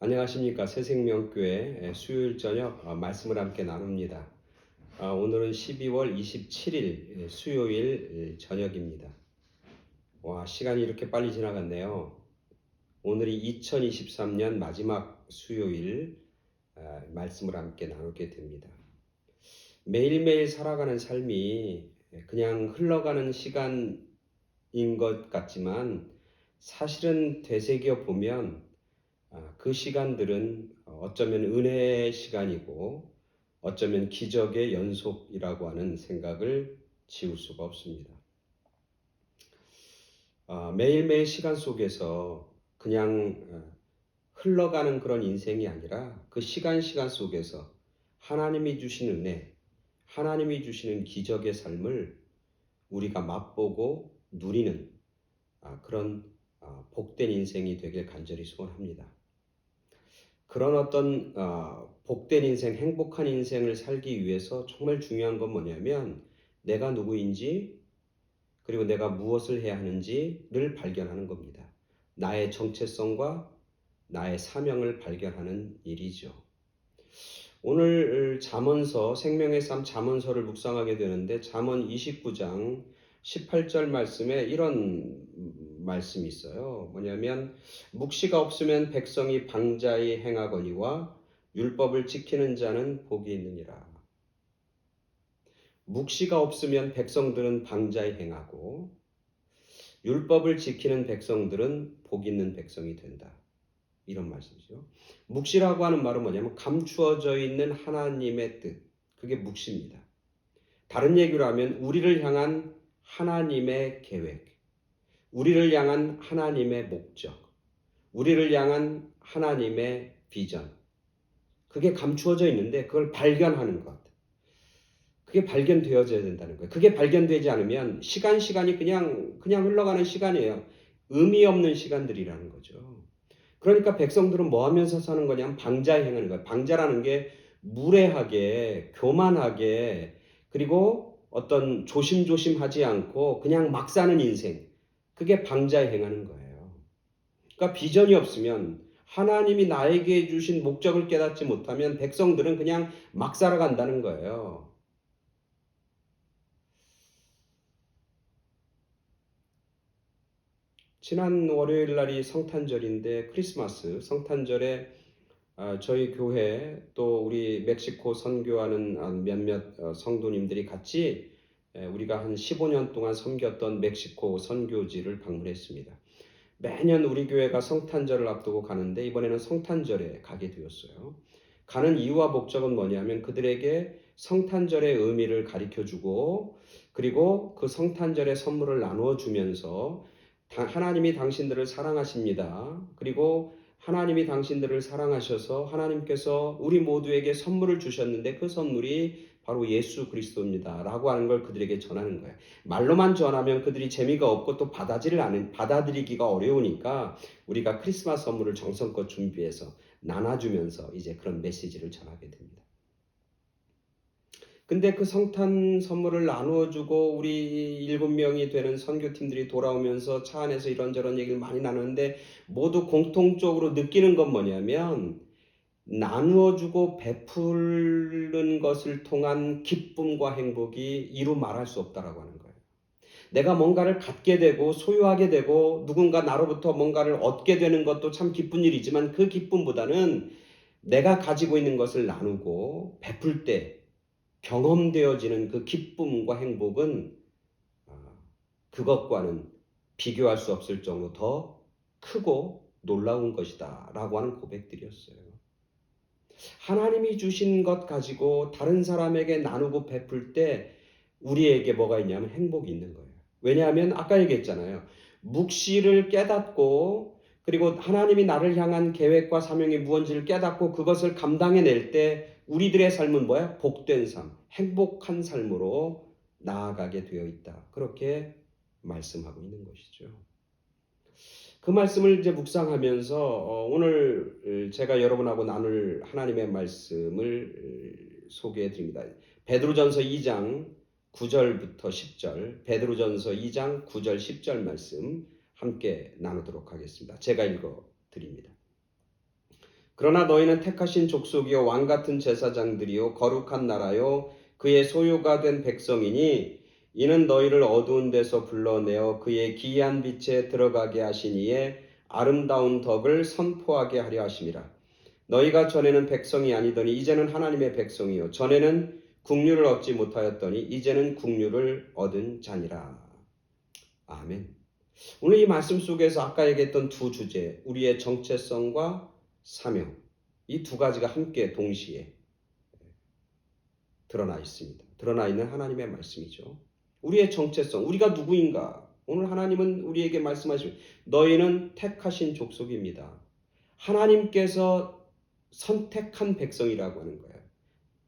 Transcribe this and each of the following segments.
안녕하십니까. 새생명교회 수요일 저녁 말씀을 함께 나눕니다. 오늘은 12월 27일 수요일 저녁입니다. 와, 시간이 이렇게 빨리 지나갔네요. 오늘이 2023년 마지막 수요일 말씀을 함께 나누게 됩니다. 매일매일 살아가는 삶이 그냥 흘러가는 시간인 것 같지만 사실은 되새겨 보면 그 시간들은 어쩌면 은혜의 시간이고 어쩌면 기적의 연속이라고 하는 생각을 지울 수가 없습니다. 매일매일 시간 속에서 그냥 흘러가는 그런 인생이 아니라 그 시간 속에서 하나님이 주신 은혜, 하나님이 주시는 기적의 삶을 우리가 맛보고 누리는 그런 복된 인생이 되길 간절히 소원합니다. 그런 어떤 복된 인생, 행복한 인생을 살기 위해서 정말 중요한 건 뭐냐면 내가 누구인지 그리고 내가 무엇을 해야 하는지를 발견하는 겁니다. 나의 정체성과 나의 사명을 발견하는 일이죠. 오늘 잠언서, 생명의 삶 잠언서를 묵상하게 되는데 잠언 29장 18절 말씀에 이런 말씀이 있어요. 뭐냐면 묵시가 없으면 백성이 방자히 행하거니와 율법을 지키는 자는 복이 있느니라. 묵시가 없으면 백성들은 방자히 행하고 율법을 지키는 백성들은 복 있는 백성이 된다. 이런 말씀이죠. 묵시라고 하는 말은 뭐냐면 감추어져 있는 하나님의 뜻. 그게 묵시입니다. 다른 얘기로 하면 우리를 향한 하나님의 계획, 우리를 향한 하나님의 목적, 우리를 향한 하나님의 비전. 그게 감추어져 있는데 그걸 발견하는 것. 그게 발견되어져야 된다는 거예요. 그게 발견되지 않으면 시간이 그냥 흘러가는 시간이에요. 의미 없는 시간들이라는 거죠. 그러니까 백성들은 뭐 하면서 사는 거냐면 방자에 행하는 거예요. 방자라는 게 무례하게, 교만하게, 그리고 어떤 조심조심하지 않고 그냥 막 사는 인생. 그게 방자에 행하는 거예요. 그러니까 비전이 없으면 하나님이 나에게 주신 목적을 깨닫지 못하면 백성들은 그냥 막 살아간다는 거예요. 지난 월요일 날이 성탄절인데 크리스마스 성탄절에 저희 교회 또 우리 멕시코 선교하는 몇몇 성도님들이 같이 우리가 한 15년 동안 섬겼던 멕시코 선교지를 방문했습니다. 매년 우리 교회가 성탄절을 앞두고 가는데 이번에는 성탄절에 가게 되었어요. 가는 이유와 목적은 뭐냐면 그들에게 성탄절의 의미를 가르쳐주고 그리고 그 성탄절의 선물을 나누어 주면서 하나님이 당신들을 사랑하십니다. 그리고 하나님이 당신들을 사랑하셔서 하나님께서 우리 모두에게 선물을 주셨는데 그 선물이 바로 예수 그리스도입니다. 라고 하는 걸 그들에게 전하는 거예요. 말로만 전하면 그들이 재미가 없고 또 받아들이기가 어려우니까 우리가 크리스마스 선물을 정성껏 준비해서 나눠주면서 이제 그런 메시지를 전하게 됩니다. 근데 그 성탄 선물을 나누어주고 우리 7명이 되는 선교팀들이 돌아오면서 차 안에서 이런저런 얘기를 많이 나누는데 모두 공통적으로 느끼는 건 뭐냐면 나누어주고 베푸는 것을 통한 기쁨과 행복이 이루 말할 수 없다라고 하는 거예요. 내가 뭔가를 갖게 되고 소유하게 되고 누군가 나로부터 뭔가를 얻게 되는 것도 참 기쁜 일이지만 그 기쁨보다는 내가 가지고 있는 것을 나누고 베풀 때 경험되어지는 그 기쁨과 행복은 그것과는 비교할 수 없을 정도로 더 크고 놀라운 것이다 라고 하는 고백들이었어요. 하나님이 주신 것 가지고 다른 사람에게 나누고 베풀 때 우리에게 뭐가 있냐면 행복이 있는 거예요. 왜냐하면 아까 얘기했잖아요. 묵시를 깨닫고 그리고 하나님이 나를 향한 계획과 사명이 무엇인지를 깨닫고 그것을 감당해낼 때 우리들의 삶은 뭐야? 복된 삶, 행복한 삶으로 나아가게 되어 있다. 그렇게 말씀하고 있는 것이죠. 그 말씀을 이제 묵상하면서 오늘 제가 여러분하고 나눌 하나님의 말씀을 소개해 드립니다. 베드로전서 2장 9절부터 10절, 베드로전서 2장 9절 10절 말씀 함께 나누도록 하겠습니다. 제가 읽어 드립니다. 그러나 너희는 택하신 족속이요 왕같은 제사장들이요 거룩한 나라요 그의 소유가 된 백성이니 이는 너희를 어두운 데서 불러내어 그의 기이한 빛에 들어가게 하시니에 아름다운 덕을 선포하게 하려 하심이라. 너희가 전에는 백성이 아니더니 이제는 하나님의 백성이요 전에는 국류를 얻지 못하였더니 이제는 국류를 얻은 자니라. 아멘. 오늘 이 말씀 속에서 아까 얘기했던 두 주제, 우리의 정체성과 사명, 이 두 가지가 함께 동시에 드러나 있습니다. 드러나 있는 하나님의 말씀이죠. 우리의 정체성, 우리가 누구인가? 오늘 하나님은 우리에게 말씀하시면 너희는 택하신 족속입니다. 하나님께서 선택한 백성이라고 하는 거예요.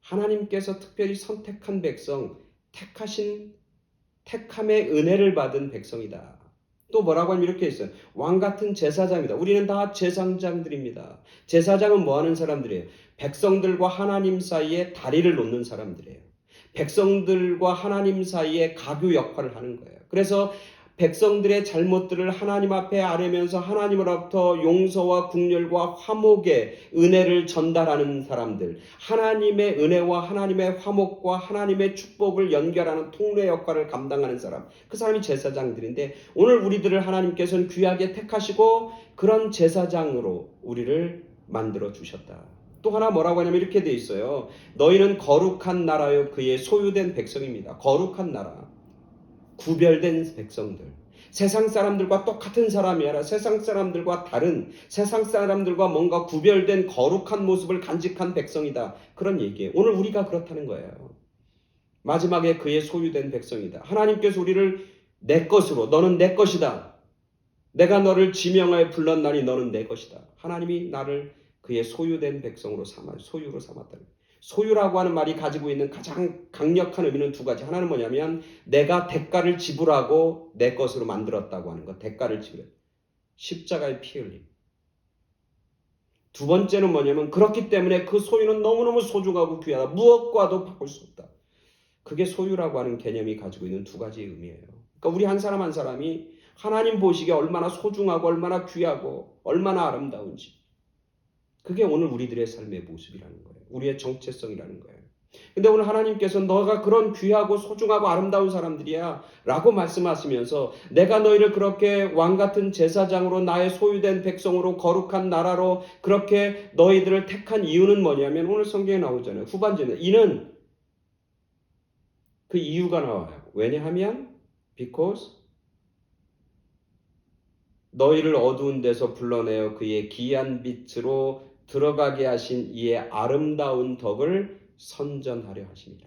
하나님께서 특별히 선택한 백성, 택함의 은혜를 받은 백성이다. 또 뭐라고 하면 이렇게 있어요. 왕같은 제사장이다. 우리는 다 제사장들입니다. 제사장은 뭐 하는 사람들이에요? 백성들과 하나님 사이에 다리를 놓는 사람들이에요. 백성들과 하나님 사이에 가교 역할을 하는 거예요. 그래서 백성들의 잘못들을 하나님 앞에 아뢰면서 하나님으로부터 용서와 국률과 화목의 은혜를 전달하는 사람들, 하나님의 은혜와 하나님의 화목과 하나님의 축복을 연결하는 통로 역할을 감당하는 사람, 그 사람이 제사장들인데 오늘 우리들을 하나님께서는 귀하게 택하시고 그런 제사장으로 우리를 만들어 주셨다. 또 하나 뭐라고 하냐면 이렇게 돼 있어요. 너희는 거룩한 나라요 그의 소유된 백성입니다. 거룩한 나라. 구별된 백성들. 세상 사람들과 똑같은 사람이 아니라 세상 사람들과 다른, 세상 사람들과 뭔가 구별된 거룩한 모습을 간직한 백성이다. 그런 얘기예요. 오늘 우리가 그렇다는 거예요. 마지막에 그의 소유된 백성이다. 하나님께서 우리를 내 것으로, 너는 내 것이다. 내가 너를 지명하여 불렀나니 너는 내 것이다. 하나님이 나를 그의 소유된 백성으로 소유로 삼았다. 소유라고 하는 말이 가지고 있는 가장 강력한 의미는 두 가지. 하나는 뭐냐면 내가 대가를 지불하고 내 것으로 만들었다고 하는 것. 대가를 지불해. 십자가의 피 흘림. 두 번째는 뭐냐면 그렇기 때문에 그 소유는 너무너무 소중하고 귀하다. 무엇과도 바꿀 수 없다. 그게 소유라고 하는 개념이 가지고 있는 두 가지의 의미예요. 그러니까 우리 한 사람 한 사람이 하나님 보시기에 얼마나 소중하고 얼마나 귀하고 얼마나 아름다운지. 그게 오늘 우리들의 삶의 모습이라는 거예요. 우리의 정체성이라는 거예요. 근데 오늘 하나님께서 너가 그런 귀하고 소중하고 아름다운 사람들이야 라고 말씀하시면서 내가 너희를 그렇게 왕같은 제사장으로 나의 소유된 백성으로 거룩한 나라로 그렇게 너희들을 택한 이유는 뭐냐면 오늘 성경에 나오잖아요. 후반전에 이는 그 이유가 나와요. 왜냐하면 because 너희를 어두운 데서 불러내어 그의 기이한 빛으로 들어가게 하신 이의 아름다운 덕을 선전하려 하십니다.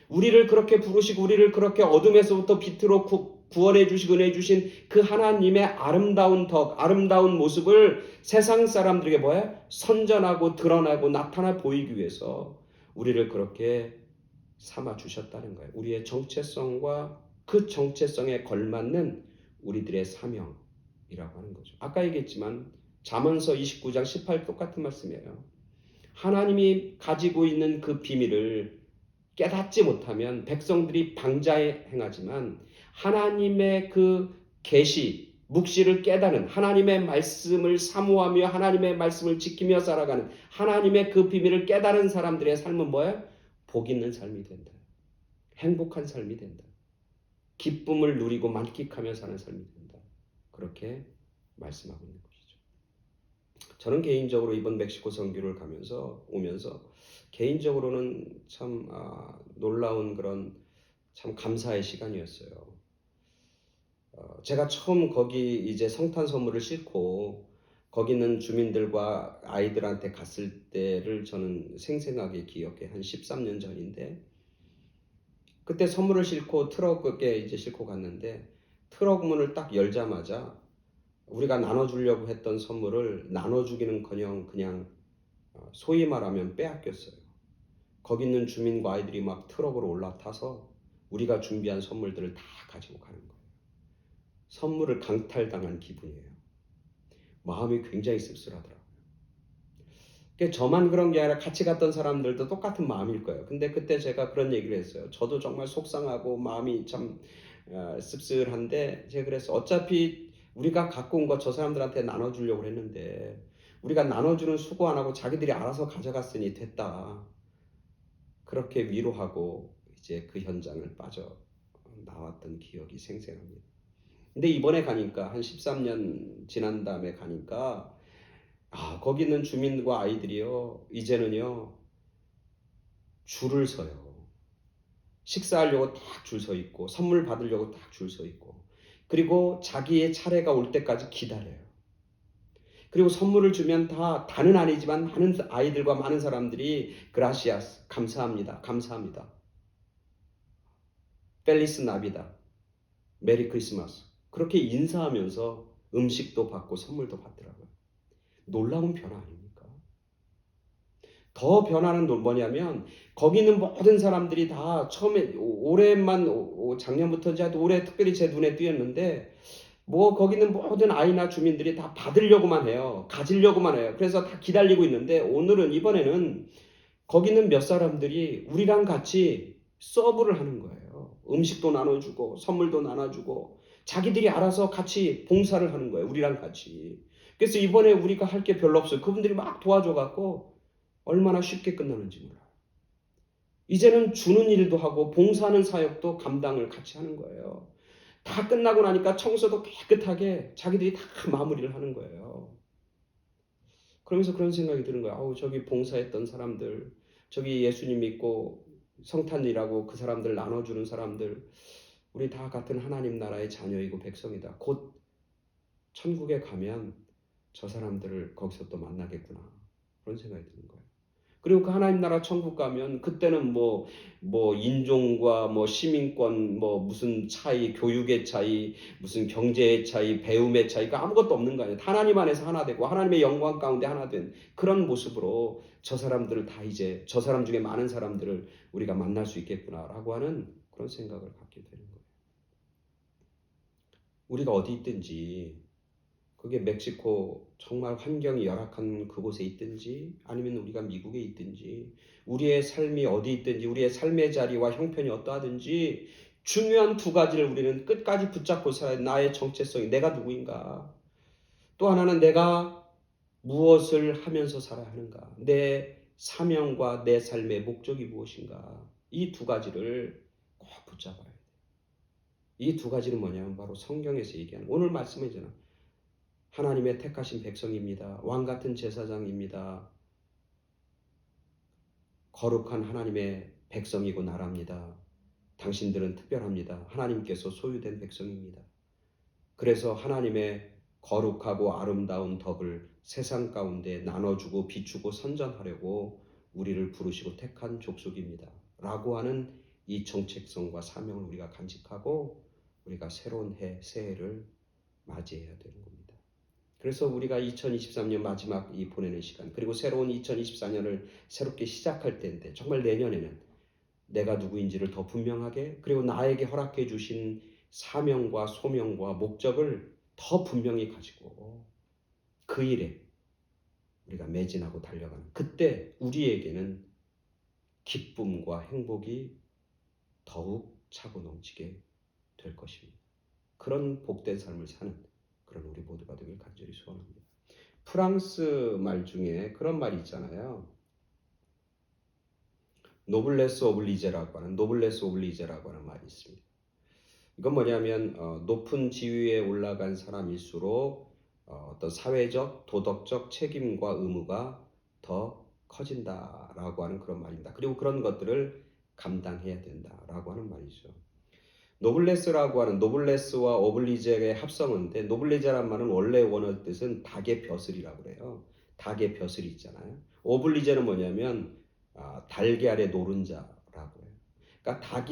우리를 그렇게 부르시고 우리를 그렇게 어둠에서부터 빛으로 구원해 주시고 은혜해 주신 그 하나님의 아름다운 덕, 아름다운 모습을 세상 사람들에게 뭐야? 선전하고 드러나고 나타나 보이기 위해서 우리를 그렇게 삼아 주셨다는 거예요. 우리의 정체성과 그 정체성에 걸맞는 우리들의 사명이라고 하는 거죠. 아까 얘기했지만 잠언서 29장 18 똑같은 말씀이에요. 하나님이 가지고 있는 그 비밀을 깨닫지 못하면 백성들이 방자에 행하지만 하나님의 그 계시, 묵시를 깨닫는 하나님의 말씀을 사모하며 하나님의 말씀을 지키며 살아가는 하나님의 그 비밀을 깨달은 사람들의 삶은 뭐예요? 복 있는 삶이 된다. 행복한 삶이 된다. 기쁨을 누리고 만끽하며 사는 삶이 된다. 그렇게 말씀하고 있는 것이죠. 저는 개인적으로 이번 멕시코 선교를 오면서 개인적으로는 참 놀라운 그런 참 감사의 시간이었어요. 제가 처음 거기 이제 성탄 선물을 싣고 거기 있는 주민들과 아이들한테 갔을 때를 저는 생생하게 기억해. 한 13년 전인데 그때 선물을 싣고 트럭에 이제 싣고 갔는데 트럭 문을 딱 열자마자 우리가 나눠주려고 했던 선물을 나눠주기는커녕 그냥 소위 말하면 빼앗겼어요. 거기 있는 주민과 아이들이 막 트럭으로 올라타서 우리가 준비한 선물들을 다 가지고 가는 거예요. 선물을 강탈당한 기분이에요. 마음이 굉장히 씁쓸하더라고요. 저만 그런 게 아니라 같이 갔던 사람들도 똑같은 마음일 거예요. 근데 그때 제가 그런 얘기를 했어요. 저도 정말 속상하고 마음이 참 씁쓸한데 제가 그래서 어차피 우리가 갖고 온 거 저 사람들한테 나눠주려고 했는데 우리가 나눠주는 수고 안 하고 자기들이 알아서 가져갔으니 됐다. 그렇게 위로하고 이제 그 현장을 빠져 나왔던 기억이 생생합니다. 근데 이번에 가니까 한 13년 지난 다음에 가니까 거기 있는 주민과 아이들이요 이제는요 줄을 서요. 식사하려고 딱 줄 서 있고 선물 받으려고 딱 줄 서 있고 그리고 자기의 차례가 올 때까지 기다려요. 그리고 선물을 주면 다는 아니지만 많은 아이들과 많은 사람들이 그라시아스 감사합니다. 감사합니다. 펠리스 나비다. 메리 크리스마스. 그렇게 인사하면서 음식도 받고 선물도 받더라고요. 놀라운 변화 아닙니까? 더 변화는 뭐냐면 거기 있는 모든 사람들이 다 처음에 올해만 작년부터인지 하여튼 올해 특별히 제 눈에 띄었는데 거기 있는 모든 아이나 주민들이 다 받으려고만 해요. 가지려고만 해요. 그래서 다 기다리고 있는데 이번에는 거기 있는 몇 사람들이 우리랑 같이 서브를 하는 거예요. 음식도 나눠주고 선물도 나눠주고 자기들이 알아서 같이 봉사를 하는 거예요. 우리랑 같이. 그래서 이번에 우리가 할 게 별로 없어요. 그분들이 막 도와줘갖고 얼마나 쉽게 끝나는지 몰라요. 이제는 주는 일도 하고 봉사하는 사역도 감당을 같이 하는 거예요. 다 끝나고 나니까 청소도 깨끗하게 자기들이 다 마무리를 하는 거예요. 그러면서 그런 생각이 드는 거예요. 저기 봉사했던 사람들, 저기 예수님 믿고 성탄 일하고 그 사람들 나눠주는 사람들, 우리 다 같은 하나님 나라의 자녀이고 백성이다. 곧 천국에 가면 저 사람들을 거기서 또 만나겠구나. 그런 생각이 드는 거예요. 그리고 그 하나님 나라 천국 가면 그때는 인종과 시민권 무슨 차이, 교육의 차이, 무슨 경제의 차이, 배움의 차이가 아무것도 없는 거 아니에요. 하나님 안에서 하나 되고 하나님의 영광 가운데 하나 된 그런 모습으로 저 사람들을 다 이제 저 사람 중에 많은 사람들을 우리가 만날 수 있겠구나라고 하는 그런 생각을 갖게 되는 거예요. 우리가 어디 있든지 그게 멕시코 정말 환경이 열악한 그곳에 있든지 아니면 우리가 미국에 있든지 우리의 삶이 어디 있든지 우리의 삶의 자리와 형편이 어떠하든지 중요한 두 가지를 우리는 끝까지 붙잡고 살아야 돼. 나의 정체성이 내가 누구인가. 또 하나는 내가 무엇을 하면서 살아야 하는가. 내 사명과 내 삶의 목적이 무엇인가. 이 두 가지를 꼭 붙잡아야 돼. 이 두 가지는 뭐냐면 바로 성경에서 얘기하는 오늘 말씀이잖아. 하나님의 택하신 백성입니다. 왕같은 제사장입니다. 거룩한 하나님의 백성이고 나라입니다. 당신들은 특별합니다. 하나님께서 소유된 백성입니다. 그래서 하나님의 거룩하고 아름다운 덕을 세상 가운데 나눠주고 비추고 선전하려고 우리를 부르시고 택한 족속입니다. 라고 하는 이 정체성과 사명을 우리가 간직하고 우리가 새로운 새해를 맞이해야 되는 겁니다. 그래서 우리가 2023년 마지막 이 보내는 시간 그리고 새로운 2024년을 새롭게 시작할 때인데 정말 내년에는 내가 누구인지를 더 분명하게 그리고 나에게 허락해 주신 사명과 소명과 목적을 더 분명히 가지고 그 일에 우리가 매진하고 달려가는 그때 우리에게는 기쁨과 행복이 더욱 차고 넘치게 될 것입니다. 그런 복된 삶을 사는 그런 우리 모두가 되길 간절히 소원합니다. 프랑스 말 중에 그런 말이 있잖아요. 노블레스 오블리제라고 하는 말이 있습니다. 이건 뭐냐면 높은 지위에 올라간 사람일수록 어떤 사회적, 도덕적 책임과 의무가 더 커진다라고 하는 그런 말입니다. 그리고 그런 것들을 감당해야 된다라고 하는 말이죠. 노블레스라고 하는 노블레스와 오블리제의 합성어인데 노블리제란 말은 원래 원어 뜻은 닭의 벼슬이라고 그래요. 닭의 벼슬이 있잖아요. 오블리제는 뭐냐면 달걀의 노른자라고 해요. 그러니까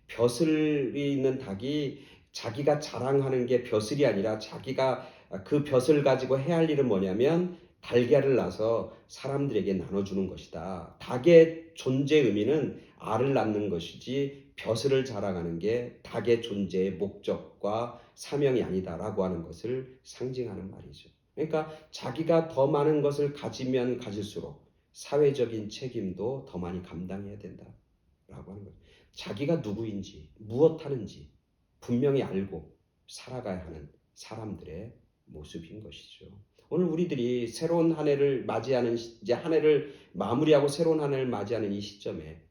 벼슬이 있는 닭이 자기가 자랑하는 게 벼슬이 아니라 자기가 그 벼슬 가지고 해야 할 일은 뭐냐면 달걀을 낳아서 사람들에게 나눠주는 것이다. 닭의 존재 의미는 알을 낳는 것이지 벼슬을 자랑하는 게 닭의 존재의 목적과 사명이 아니다라고 하는 것을 상징하는 말이죠. 그러니까 자기가 더 많은 것을 가지면 가질수록 사회적인 책임도 더 많이 감당해야 된다라고 하는 거죠. 자기가 누구인지 무엇 하는지 분명히 알고 살아가야 하는 사람들의 모습인 것이죠. 오늘 우리들이 새로운 한 해를 맞이하는 이제 한 해를 마무리하고 새로운 한 해를 맞이하는 이 시점에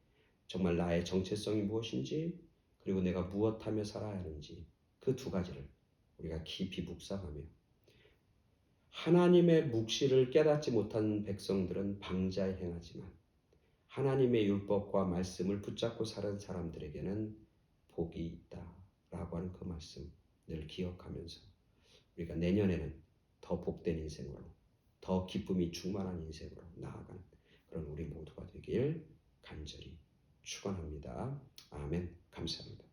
정말 나의 정체성이 무엇인지 그리고 내가 무엇하며 살아야 하는지 그 두 가지를 우리가 깊이 묵상하며 하나님의 묵시를 깨닫지 못한 백성들은 방자에 행하지만 하나님의 율법과 말씀을 붙잡고 사는 사람들에게는 복이 있다라고 하는 그 말씀 늘 기억하면서 우리가 내년에는 더 복된 인생으로 더 기쁨이 충만한 인생으로 나아가는 그런 우리 모두가 되길 간절히 축원합니다. 아멘. 감사합니다.